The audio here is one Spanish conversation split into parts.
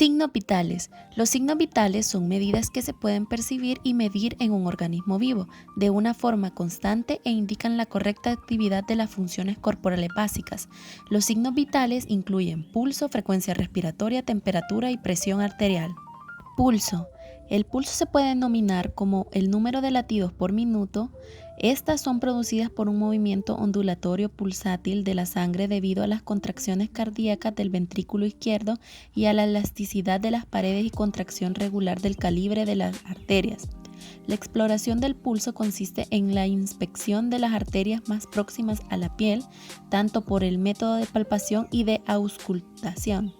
Signos vitales. Los signos vitales son medidas que se pueden percibir y medir en un organismo vivo de una forma constante e indican la correcta actividad de las funciones corporales básicas. Los signos vitales incluyen pulso, frecuencia respiratoria, temperatura y presión arterial. Pulso. El pulso se puede denominar como el número de latidos por minuto. Estas son producidas por un movimiento ondulatorio pulsátil de la sangre debido a las contracciones cardíacas del ventrículo izquierdo y a la elasticidad de las paredes y contracción regular del calibre de las arterias. La exploración del pulso consiste en la inspección de las arterias más próximas a la piel, tanto por el método de palpación y de auscultación.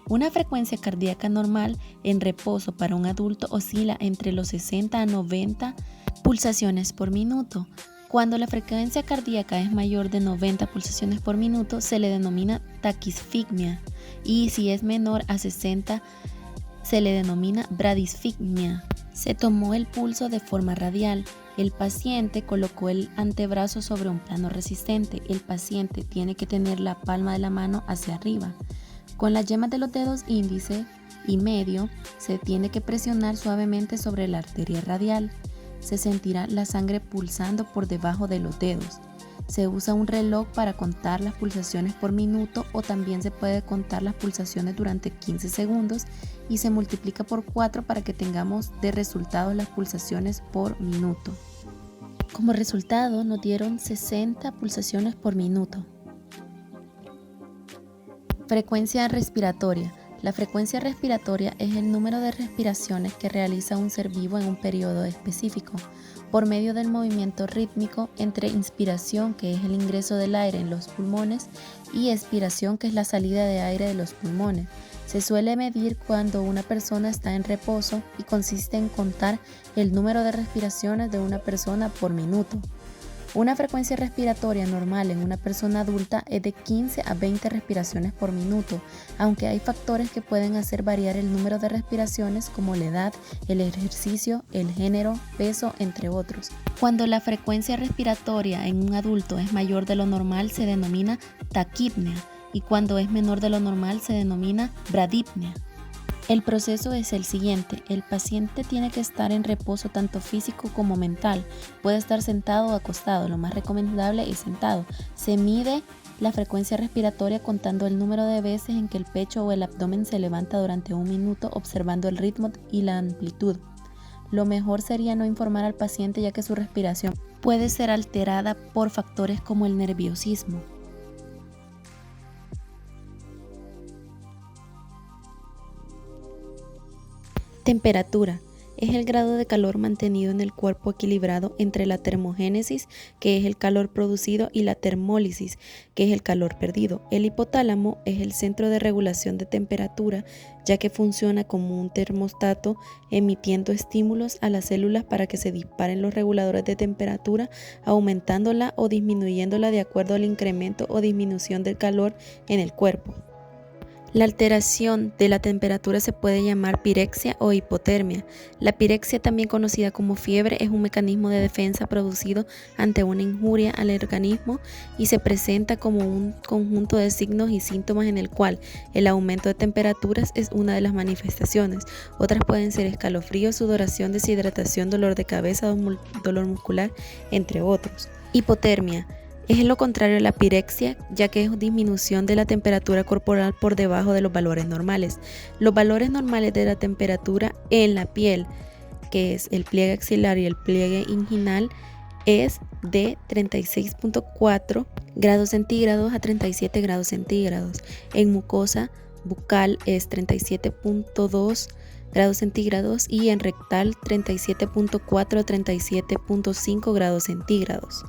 Una frecuencia cardíaca normal en reposo para un adulto oscila entre los 60 a 90 pulsaciones por minuto. Cuando la frecuencia cardíaca es mayor de 90 pulsaciones por minuto, se le denomina taquisfigmia, y si es menor a 60, se le denomina bradisfigmia. Se tomó el pulso de forma radial. El paciente colocó el antebrazo sobre un plano resistente. El paciente tiene que tener la palma de la mano hacia arriba. Con las yemas de los dedos índice y medio se tiene que presionar suavemente sobre la arteria radial. Se sentirá la sangre pulsando por debajo de los dedos. Se usa un reloj para contar las pulsaciones por minuto, o también se puede contar las pulsaciones durante 15 segundos y se multiplica por 4 para que tengamos de resultado las pulsaciones por minuto. Como resultado nos dieron 60 pulsaciones por minuto. Frecuencia respiratoria. La frecuencia respiratoria es el número de respiraciones que realiza un ser vivo en un periodo específico, por medio del movimiento rítmico entre inspiración, que es el ingreso del aire en los pulmones, y expiración, que es la salida de aire de los pulmones. Se suele medir cuando una persona está en reposo y consiste en contar el número de respiraciones de una persona por minuto. Una frecuencia respiratoria normal en una persona adulta es de 15 a 20 respiraciones por minuto, aunque hay factores que pueden hacer variar el número de respiraciones, como la edad, el ejercicio, el género, peso, entre otros. Cuando la frecuencia respiratoria en un adulto es mayor de lo normal, se denomina taquipnea, y cuando es menor de lo normal se denomina bradipnea. El proceso es el siguiente: el paciente tiene que estar en reposo tanto físico como mental. Puede estar sentado o acostado, lo más recomendable es sentado. Se mide la frecuencia respiratoria contando el número de veces en que el pecho o el abdomen se levanta durante un minuto, observando el ritmo y la amplitud. Lo mejor sería no informar al paciente, ya que su respiración puede ser alterada por factores como el nerviosismo. Temperatura. Es el grado de calor mantenido en el cuerpo equilibrado entre la termogénesis, que es el calor producido, y la termólisis, que es el calor perdido. El hipotálamo es el centro de regulación de temperatura, ya que funciona como un termostato, emitiendo estímulos a las células para que se disparen los reguladores de temperatura, aumentándola o disminuyéndola de acuerdo al incremento o disminución del calor en el cuerpo. La alteración de la temperatura se puede llamar pirexia o hipotermia. La pirexia, también conocida como fiebre, es un mecanismo de defensa producido ante una injuria al organismo y se presenta como un conjunto de signos y síntomas en el cual el aumento de temperaturas es una de las manifestaciones. Otras pueden ser escalofríos, sudoración, deshidratación, dolor de cabeza, dolor muscular, entre otros. Hipotermia es lo contrario a la pirexia, ya que es disminución de la temperatura corporal por debajo de los valores normales. Los valores normales de la temperatura en la piel, que es el pliegue axilar y el pliegue inguinal, es de 36.4 grados centígrados a 37 grados centígrados. En mucosa bucal es 37.2 grados centígrados y en rectal 37.4 a 37.5 grados centígrados.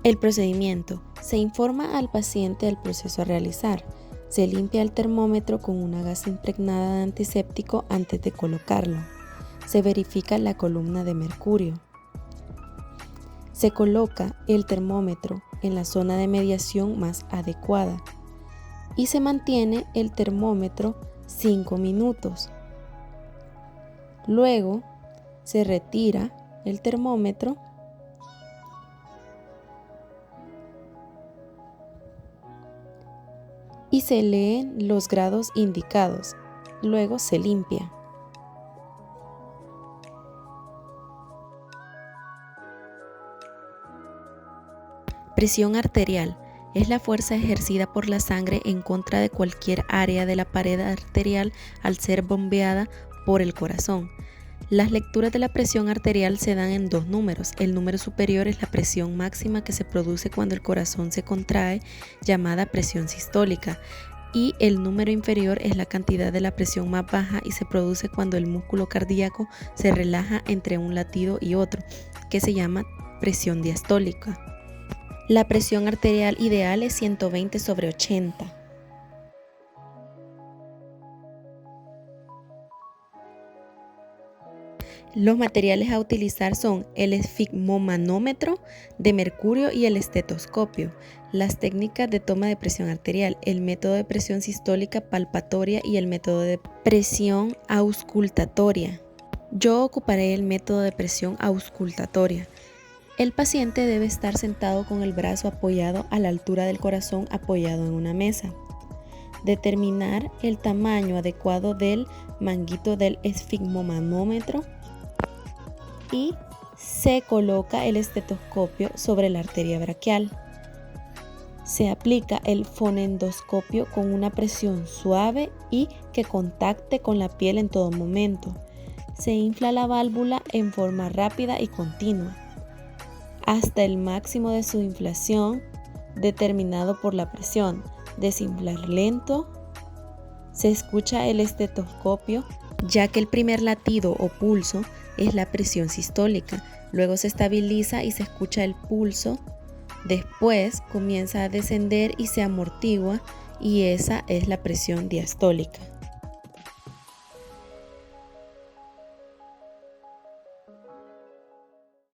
El procedimiento. Se informa al paciente del proceso a realizar. Se limpia el termómetro con una gasa impregnada de antiséptico antes de colocarlo. Se verifica la columna de mercurio. Se coloca el termómetro en la zona de mediación más adecuada y se mantiene el termómetro 5 minutos. Luego se retira el termómetro y se leen los grados indicados. Luego se limpia. Presión arterial es la fuerza ejercida por la sangre en contra de cualquier área de la pared arterial al ser bombeada por el corazón. Las lecturas de la presión arterial se dan en dos números. El número superior es la presión máxima que se produce cuando el corazón se contrae, llamada presión sistólica, y el número inferior es la cantidad de la presión más baja y se produce cuando el músculo cardíaco se relaja entre un latido y otro, que se llama presión diastólica. La presión arterial ideal es 120/80. Los materiales a utilizar son el esfigmomanómetro de mercurio y el estetoscopio. Las técnicas de toma de presión arterial, el método de presión sistólica palpatoria y el método de presión auscultatoria. Yo ocuparé el método de presión auscultatoria. El paciente debe estar sentado con el brazo apoyado a la altura del corazón apoyado en una mesa. Determinar el tamaño adecuado del manguito del esfigmomanómetro y se coloca el estetoscopio sobre la arteria braquial. Se aplica el fonendoscopio con una presión suave y que contacte con la piel en todo momento. Se infla la válvula en forma rápida y continua, hasta el máximo de su inflación determinado por la presión. Desinflar lento. Se escucha el estetoscopio, ya que el primer latido o pulso es la presión sistólica. Luego se estabiliza y se escucha el pulso. Después comienza a descender y se amortigua, y esa es la presión diastólica.